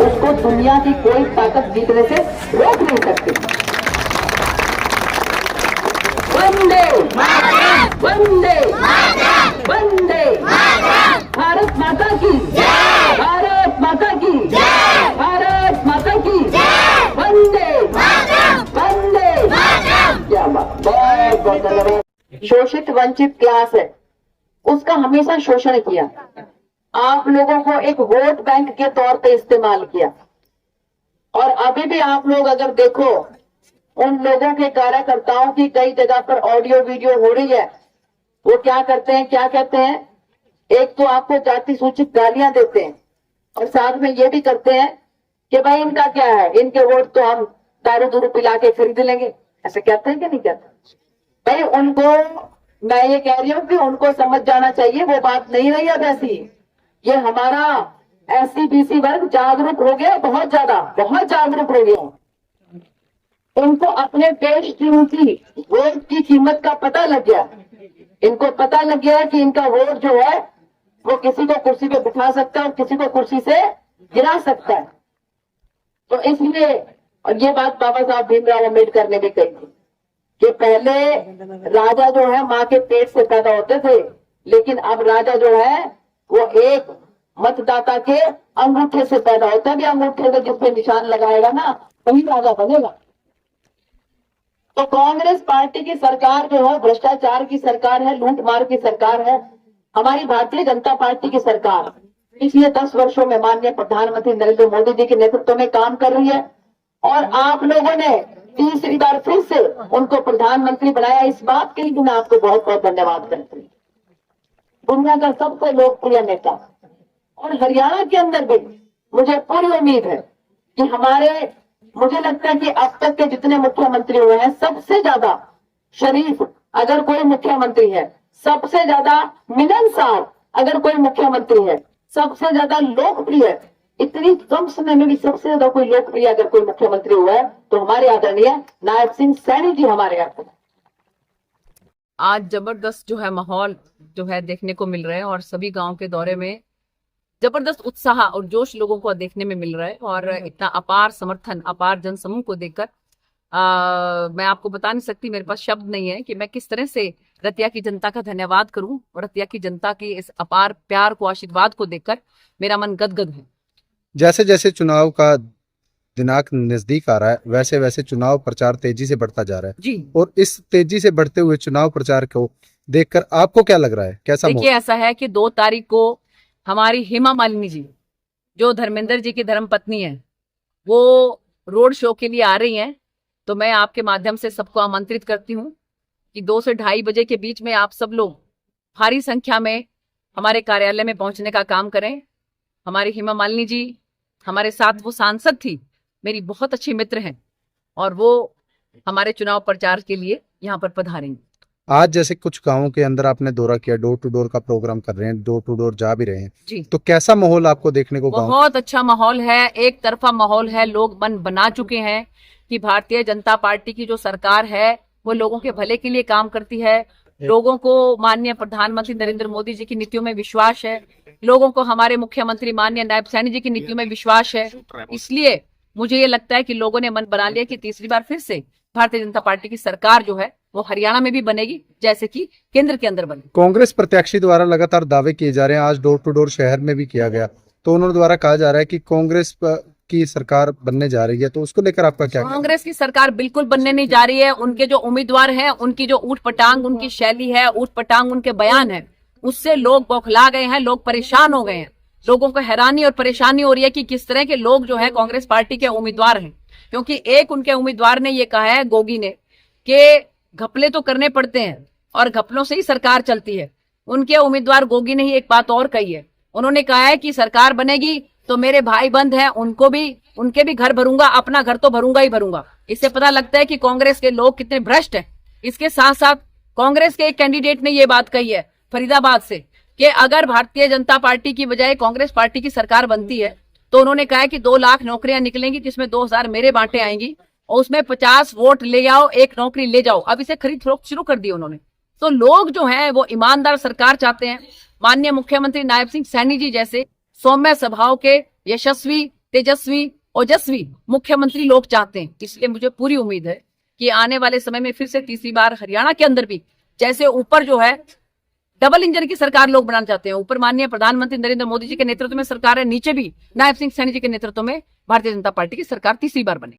उसको दुनिया की कोई ताकत जीतने से रोक नहीं सकती। वंदे वंदे वंदे भारत माता की, भारत माता की, भारत माता की, वंदे वंदे। क्या बात, बहुत बहुत धन्यवाद। शोषित वंचित क्लास है, उसका हमेशा शोषण किया, आप लोगों को एक वोट बैंक के तौर पे इस्तेमाल किया। और अभी भी आप लोग अगर देखो, उन लोगों के कार्यकर्ताओं की कई जगह पर ऑडियो वीडियो हो रही है, वो क्या करते हैं, क्या कहते हैं, एक तो आपको जाति सूचित गालियां देते हैं और साथ में ये भी करते हैं कि भाई इनका क्या है, इनके वोट तो हम दारू दूरू पिला के खरीद लेंगे, ऐसे कहते हैं कि नहीं कहते। भाई उनको, मैं ये कह रही हूँ कि उनको समझ जाना चाहिए, वो बात नहीं रही अब ऐसी। ये हमारा एससी बीसी वर्ग जागरूक हो गया, बहुत जागरूक हो गया। इनको अपने देश की उनकी वोट की कीमत का पता लग गया। इनको पता लग गया कि इनका वोट जो है वो किसी को कुर्सी पे बिठा सकता है और किसी को कुर्सी से गिरा सकता है। तो इसलिए, और ये बात बाबा साहब भीमराव अम्बेडकर ने भी कही थी कि पहले राजा जो है माँ के पेट से पैदा होते थे, लेकिन अब राजा जो है वो एक मतदाता के अंगूठे से पैदा होता है। भी अंगूठे से जिसपे निशान लगाएगा ना, वही राजा बनेगा। तो कांग्रेस पार्टी की सरकार जो है भ्रष्टाचार की सरकार है, लूट मार की सरकार है। हमारी भारतीय जनता पार्टी की सरकार पिछले 10 वर्षों में माननीय प्रधानमंत्री नरेंद्र मोदी जी के नेतृत्व में काम कर रही है और आप लोगों ने तीसरी बार फिर से उनको प्रधानमंत्री बनाया। इस बात के लिए मैं आपको बहुत बहुत धन्यवाद करती हूँ। दुनिया का सबसे लोकप्रिय नेता, और हरियाणा के अंदर भी मुझे पूरी उम्मीद है कि हमारे, मुझे लगता है कि अब तक के जितने मुख्यमंत्री हुए हैं, सबसे ज्यादा शरीफ अगर कोई मुख्यमंत्री है, सबसे ज्यादा मिलनसार अगर कोई मुख्यमंत्री है, सबसे ज्यादा लोकप्रिय, इतनी कम समय में भी सबसे ज्यादा कोई लोकप्रिय अगर कोई मुख्यमंत्री हुआ है तो हमारे आदरणीय नायब सिंह सैनी जी हमारे यहाँ पर। आज जबरदस्त जो है माहौल जो है देखने को मिल रहा है और सभी गांव के दौरे में जबरदस्त उत्साह और जोश लोगों को देखने में मिल रहा है। और इतना अपार समर्थन, अपार जनसमूह को देखकर मैं आपको बता नहीं सकती, मेरे पास शब्द नहीं है कि मैं किस तरह से रतिया की जनता का धन्यवाद करूं। और रतिया की जनता की इस अपार प्यार को, आशीर्वाद को देखकर मेरा मन गदगद है। जैसे जैसे चुनाव का दिनांक नजदीक आ रहा है, वैसे वैसे चुनाव प्रचार तेजी से बढ़ता जा रहा है जी। और इस तेजी से बढ़ते हुए चुनाव प्रचार को देखकर आपको क्या लग रहा है, कैसा? देखिए, ऐसा है कि 2 तारीख को हमारी हेमा मालिनी जी, जो धर्मेंद्र जी की धर्मपत्नी है, वो रोड शो के लिए आ रही हैं। तो मैं आपके माध्यम से सबको आमंत्रित करती हूँ कि 2 से 2:30 बजे के बीच में आप सब लोग भारी संख्या में हमारे कार्यालय में पहुंचने का काम करें। हमारी हेमा मालिनी जी हमारे साथ, वो सांसद थी, मेरी बहुत अच्छी मित्र हैं और वो हमारे चुनाव प्रचार के लिए यहाँ पर पधारेंगे। आज जैसे कुछ गांवों के अंदर आपने दौरा किया, डोर टू डोर का प्रोग्राम कर रहे हैं, डोर टू डोर जा भी रहे हैं जी। तो कैसा माहौल आपको देखने को? बहुत अच्छा माहौल है, एक तरफा माहौल है। लोग मन बना चुके हैं कि भारतीय जनता पार्टी की जो सरकार है वो लोगों के भले के लिए काम करती है। लोगों को माननीय प्रधानमंत्री नरेंद्र मोदी जी की नीतियों में विश्वास है, लोगों को हमारे मुख्यमंत्री माननीय नायब सैनी जी की नीतियों में विश्वास है। इसलिए मुझे ये लगता है कि लोगों ने मन बना लिया कि तीसरी बार फिर से भारतीय जनता पार्टी की सरकार जो है वो हरियाणा में भी बनेगी, जैसे कि केंद्र के अंदर बने। कांग्रेस प्रत्याशी द्वारा लगातार दावे किए जा रहे हैं, आज डोर टू डोर शहर में भी किया गया, तो उन्होंने द्वारा कहा जा रहा है कि कांग्रेस की सरकार बनने जा रही है, तो उसको लेकर आपका क्या? कांग्रेस की सरकार बिल्कुल बनने नहीं जा रही है। उनके जो उम्मीदवार हैं, उनकी जो ऊट पटांग उनकी शैली है, ऊट पटांग उनके बयान है, उससे लोग बौखला गए हैं, लोग परेशान हो गए हैं। लोगों को हैरानी और परेशानी हो रही है कि किस तरह के लोग जो है कांग्रेस पार्टी के उम्मीदवार हैं। क्योंकि एक उनके उम्मीदवार ने ये कहा है, गोगी ने, कि घपले तो करने पड़ते हैं और घपलों से ही सरकार चलती है। उनके उम्मीदवार गोगी ने ही एक बात और कही है, उन्होंने कहा है कि सरकार बनेगी तो मेरे भाई बंद हैं, उनके भी घर भरूंगा, अपना घर तो भरूंगा ही भरूंगा। इससे पता लगता है कि कांग्रेस के लोग कितने भ्रष्ट हैं। इसके साथ साथ कांग्रेस के एक कैंडिडेट ने ये बात कही है फरीदाबाद से कि अगर भारतीय जनता पार्टी की बजाय कांग्रेस पार्टी की सरकार बनती है तो उन्होंने कहा है कि 2 लाख नौकरियां निकलेंगी, जिसमें 2000 मेरे बांटे आएंगी और उसमें 50 वोट ले जाओ, 1 नौकरी ले जाओ। अब इसे खरीद फरोख्त शुरू कर दी उन्होंने। तो लोग जो हैं वो ईमानदार सरकार चाहते हैं। माननीय मुख्यमंत्री नायब सिंह सैनी जी जैसे सौम्य स्वभाव के, यशस्वी तेजस्वी, ओजस्वी मुख्यमंत्री लोग चाहते हैं। इसलिए मुझे पूरी उम्मीद है कि आने वाले समय में फिर से तीसरी बार हरियाणा के अंदर भी, जैसे ऊपर जो है डबल इंजन की सरकार लोग बनाना चाहते हैं, ऊपर माननीय प्रधानमंत्री नरेंद्र मोदी जी के नेतृत्व में सरकार है, नीचे भी नायब सिंह सैनी जी के नेतृत्व में भारतीय जनता पार्टी की सरकार तीसरी बार बने।